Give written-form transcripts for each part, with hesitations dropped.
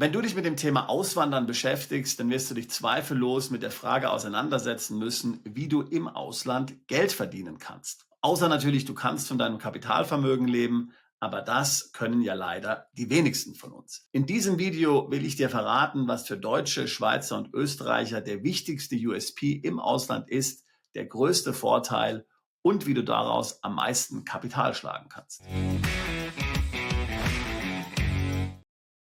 Wenn du dich mit dem Thema Auswandern beschäftigst, dann wirst du dich zweifellos mit der Frage auseinandersetzen müssen, wie du im Ausland Geld verdienen kannst. Außer natürlich, du kannst von deinem Kapitalvermögen leben, aber das können ja leider die wenigsten von uns. In diesem Video will ich dir verraten, was für Deutsche, Schweizer und Österreicher der wichtigste USP im Ausland ist, der größte Vorteil und wie du daraus am meisten Kapital schlagen kannst.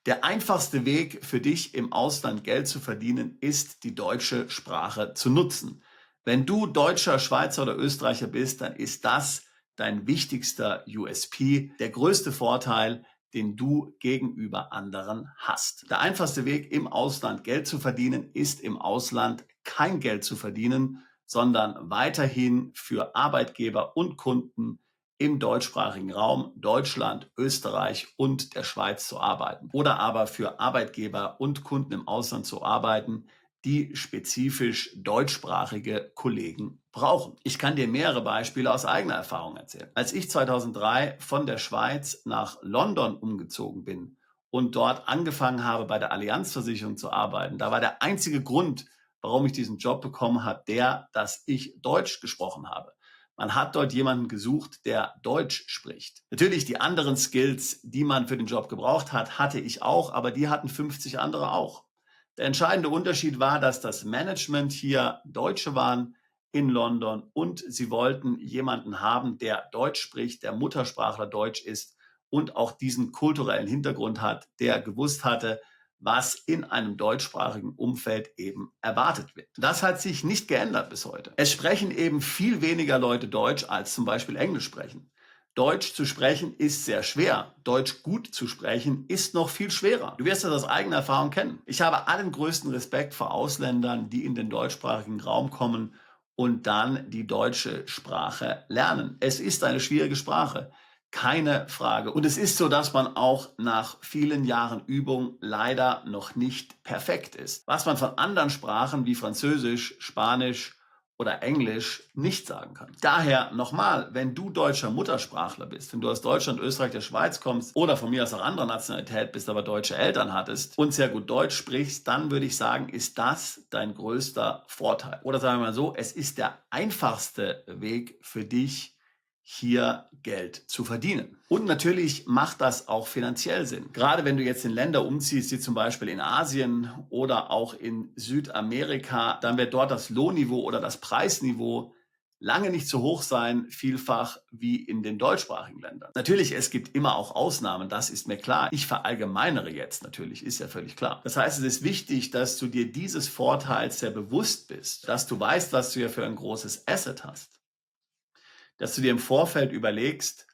Der einfachste Weg für dich im Ausland Geld zu verdienen, ist die deutsche Sprache zu nutzen. Wenn du Deutscher, Schweizer oder Österreicher bist, dann ist das dein wichtigster USP, der größte Vorteil, den du gegenüber anderen hast. Der einfachste Weg im Ausland Geld zu verdienen, ist im Ausland kein Geld zu verdienen, sondern weiterhin für Arbeitgeber und Kunden im deutschsprachigen Raum Deutschland, Österreich und der Schweiz zu arbeiten oder aber für Arbeitgeber und Kunden im Ausland zu arbeiten, die spezifisch deutschsprachige Kollegen brauchen. Ich kann dir mehrere Beispiele aus eigener Erfahrung erzählen. Als ich 2003 von der Schweiz nach London umgezogen bin und dort angefangen habe, bei der Allianz-Versicherung zu arbeiten, da war der einzige Grund, warum ich diesen Job bekommen habe, dass ich Deutsch gesprochen habe. Man hat dort jemanden gesucht, der Deutsch spricht. Natürlich die anderen Skills, die man für den Job gebraucht hat, hatte ich auch, aber die hatten 50 andere auch. Der entscheidende Unterschied war, dass das Management hier Deutsche waren in London und sie wollten jemanden haben, der Deutsch spricht, der Muttersprachler Deutsch ist und auch diesen kulturellen Hintergrund hat, der gewusst hatte, was in einem deutschsprachigen Umfeld eben erwartet wird. Das hat sich nicht geändert bis heute. Es sprechen eben viel weniger Leute Deutsch als zum Beispiel Englisch sprechen. Deutsch zu sprechen ist sehr schwer. Deutsch gut zu sprechen ist noch viel schwerer. Du wirst das aus eigener Erfahrung kennen. Ich habe allen größten Respekt vor Ausländern, die in den deutschsprachigen Raum kommen und dann die deutsche Sprache lernen. Es ist eine schwierige Sprache. Keine Frage. Und es ist so, dass man auch nach vielen Jahren Übung leider noch nicht perfekt ist. Was man von anderen Sprachen wie Französisch, Spanisch oder Englisch nicht sagen kann. Daher nochmal, wenn du deutscher Muttersprachler bist, wenn du aus Deutschland, Österreich, der Schweiz kommst oder von mir aus auch anderer Nationalität bist, aber deutsche Eltern hattest und sehr gut Deutsch sprichst, dann würde ich sagen, ist das dein größter Vorteil. Oder sagen wir mal so, es ist der einfachste Weg für dich, hier Geld zu verdienen. Und natürlich macht das auch finanziell Sinn. Gerade wenn du jetzt in Länder umziehst, wie zum Beispiel in Asien oder auch in Südamerika, dann wird dort das Lohnniveau oder das Preisniveau lange nicht so hoch sein, vielfach wie in den deutschsprachigen Ländern. Natürlich, es gibt immer auch Ausnahmen, das ist mir klar. Ich verallgemeinere jetzt natürlich, ist ja völlig klar. Das heißt, es ist wichtig, dass du dir dieses Vorteils sehr bewusst bist, dass du weißt, was du hier für ein großes Asset hast, dass du dir im Vorfeld überlegst,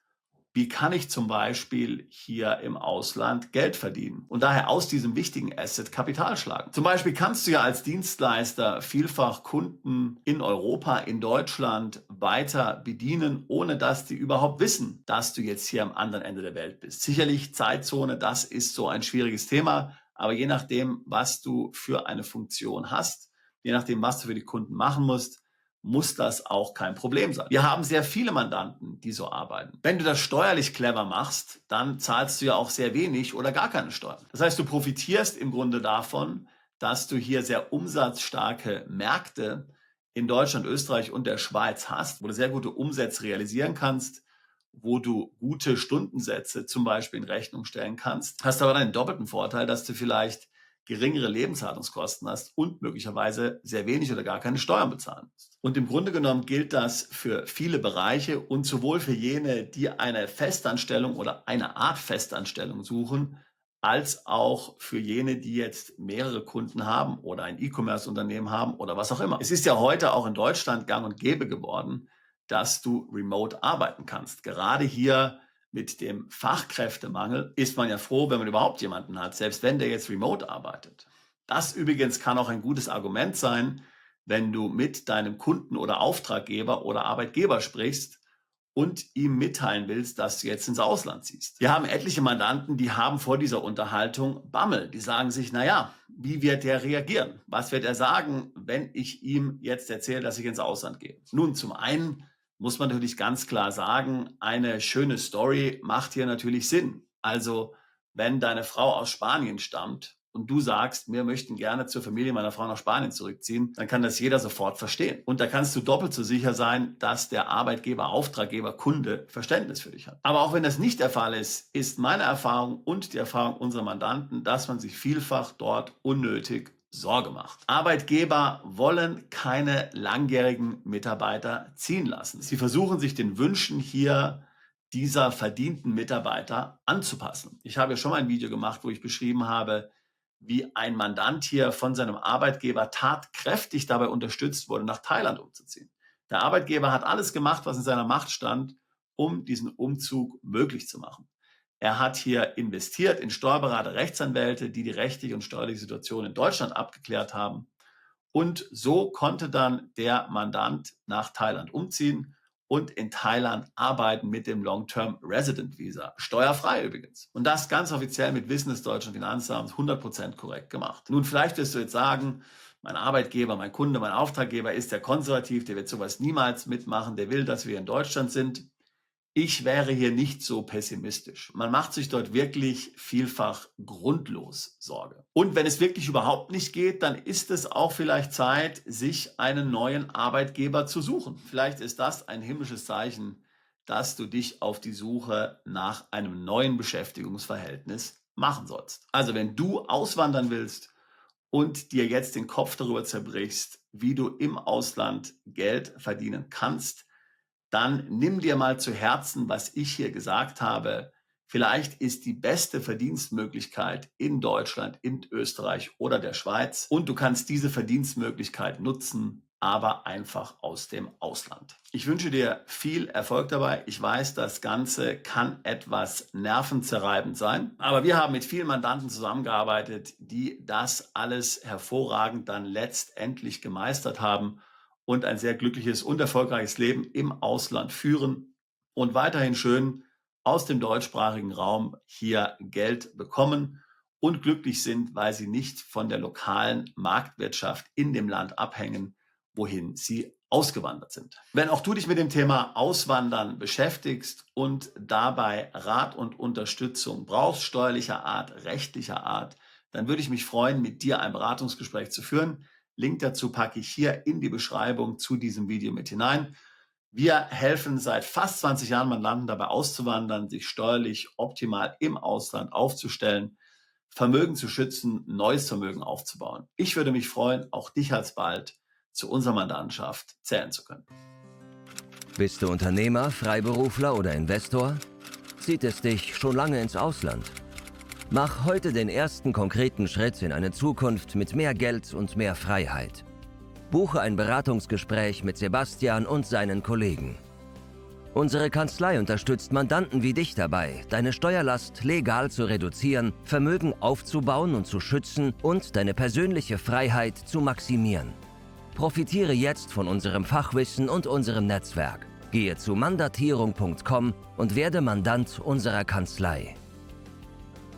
wie kann ich zum Beispiel hier im Ausland Geld verdienen und daher aus diesem wichtigen Asset Kapital schlagen. Zum Beispiel kannst du ja als Dienstleister vielfach Kunden in Europa, in Deutschland weiter bedienen, ohne dass die überhaupt wissen, dass du jetzt hier am anderen Ende der Welt bist. Sicherlich Zeitzone, das ist so ein schwieriges Thema, aber je nachdem, was du für eine Funktion hast, je nachdem, was du für die Kunden machen musst, muss das auch kein Problem sein. Wir haben sehr viele Mandanten, die so arbeiten. Wenn du das steuerlich clever machst, dann zahlst du ja auch sehr wenig oder gar keine Steuern. Das heißt, du profitierst im Grunde davon, dass du hier sehr umsatzstarke Märkte in Deutschland, Österreich und der Schweiz hast, wo du sehr gute Umsätze realisieren kannst, wo du gute Stundensätze zum Beispiel in Rechnung stellen kannst. Hast aber dann den doppelten Vorteil, dass du vielleicht geringere Lebenshaltungskosten hast und möglicherweise sehr wenig oder gar keine Steuern bezahlen musst. Und im Grunde genommen gilt das für viele Bereiche und sowohl für jene, die eine Festanstellung oder eine Art Festanstellung suchen, als auch für jene, die jetzt mehrere Kunden haben oder ein E-Commerce-Unternehmen haben oder was auch immer. Es ist ja heute auch in Deutschland gang und gäbe geworden, dass du remote arbeiten kannst. Gerade hier mit dem Fachkräftemangel ist man ja froh, wenn man überhaupt jemanden hat, selbst wenn der jetzt remote arbeitet. Das übrigens kann auch ein gutes Argument sein, wenn du mit deinem Kunden oder Auftraggeber oder Arbeitgeber sprichst und ihm mitteilen willst, dass du jetzt ins Ausland ziehst. Wir haben etliche Mandanten, die haben vor dieser Unterhaltung Bammel. Die sagen sich, naja, wie wird der reagieren? Was wird er sagen, wenn ich ihm jetzt erzähle, dass ich ins Ausland gehe? Nun, zum einen muss man natürlich ganz klar sagen, eine schöne Story macht hier natürlich Sinn. Also, wenn deine Frau aus Spanien stammt und du sagst, wir möchten gerne zur Familie meiner Frau nach Spanien zurückziehen, dann kann das jeder sofort verstehen. Und da kannst du doppelt so sicher sein, dass der Arbeitgeber, Auftraggeber, Kunde Verständnis für dich hat. Aber auch wenn das nicht der Fall ist, ist meine Erfahrung und die Erfahrung unserer Mandanten, dass man sich vielfach dort unnötig Sorge macht. Arbeitgeber wollen keine langjährigen Mitarbeiter ziehen lassen. Sie versuchen sich den Wünschen hier dieser verdienten Mitarbeiter anzupassen. Ich habe ja schon mal ein Video gemacht, wo ich beschrieben habe, wie ein Mandant hier von seinem Arbeitgeber tatkräftig dabei unterstützt wurde, nach Thailand umzuziehen. Der Arbeitgeber hat alles gemacht, was in seiner Macht stand, um diesen Umzug möglich zu machen. Er hat hier investiert in Steuerberater, Rechtsanwälte, die die rechtliche und steuerliche Situation in Deutschland abgeklärt haben. Und so konnte dann der Mandant nach Thailand umziehen und in Thailand arbeiten mit dem Long-Term Resident Visa. Steuerfrei übrigens. Und das ganz offiziell mit Wissen des deutschen Finanzamts 100% korrekt gemacht. Nun, vielleicht wirst du jetzt sagen, mein Arbeitgeber, mein Kunde, mein Auftraggeber ist der konservativ, der wird sowas niemals mitmachen, der will, dass wir in Deutschland sind. Ich wäre hier nicht so pessimistisch. Man macht sich dort wirklich vielfach grundlos Sorge. Und wenn es wirklich überhaupt nicht geht, dann ist es auch vielleicht Zeit, sich einen neuen Arbeitgeber zu suchen. Vielleicht ist das ein himmlisches Zeichen, dass du dich auf die Suche nach einem neuen Beschäftigungsverhältnis machen sollst. Also wenn du auswandern willst und dir jetzt den Kopf darüber zerbrichst, wie du im Ausland Geld verdienen kannst, dann nimm dir mal zu Herzen, was ich hier gesagt habe. Vielleicht ist die beste Verdienstmöglichkeit in Deutschland, in Österreich oder der Schweiz und du kannst diese Verdienstmöglichkeit nutzen, aber einfach aus dem Ausland. Ich wünsche dir viel Erfolg dabei. Ich weiß, das Ganze kann etwas nervenzerreibend sein, aber wir haben mit vielen Mandanten zusammengearbeitet, die das alles hervorragend dann letztendlich gemeistert haben und ein sehr glückliches und erfolgreiches Leben im Ausland führen und weiterhin schön aus dem deutschsprachigen Raum hier Geld bekommen und glücklich sind, weil sie nicht von der lokalen Marktwirtschaft in dem Land abhängen, wohin sie ausgewandert sind. Wenn auch du dich mit dem Thema Auswandern beschäftigst und dabei Rat und Unterstützung brauchst, steuerlicher Art, rechtlicher Art, dann würde ich mich freuen, mit dir ein Beratungsgespräch zu führen. Link dazu packe ich hier in die Beschreibung zu diesem Video mit hinein. Wir helfen seit fast 20 Jahren Mandanten dabei auszuwandern, sich steuerlich optimal im Ausland aufzustellen, Vermögen zu schützen, neues Vermögen aufzubauen. Ich würde mich freuen, auch dich alsbald zu unserer Mandantschaft zählen zu können. Bist du Unternehmer, Freiberufler oder Investor? Zieht es dich schon lange ins Ausland? Mach heute den ersten konkreten Schritt in eine Zukunft mit mehr Geld und mehr Freiheit. Buche ein Beratungsgespräch mit Sebastian und seinen Kollegen. Unsere Kanzlei unterstützt Mandanten wie dich dabei, deine Steuerlast legal zu reduzieren, Vermögen aufzubauen und zu schützen und deine persönliche Freiheit zu maximieren. Profitiere jetzt von unserem Fachwissen und unserem Netzwerk. Gehe zu mandatierung.com und werde Mandant unserer Kanzlei.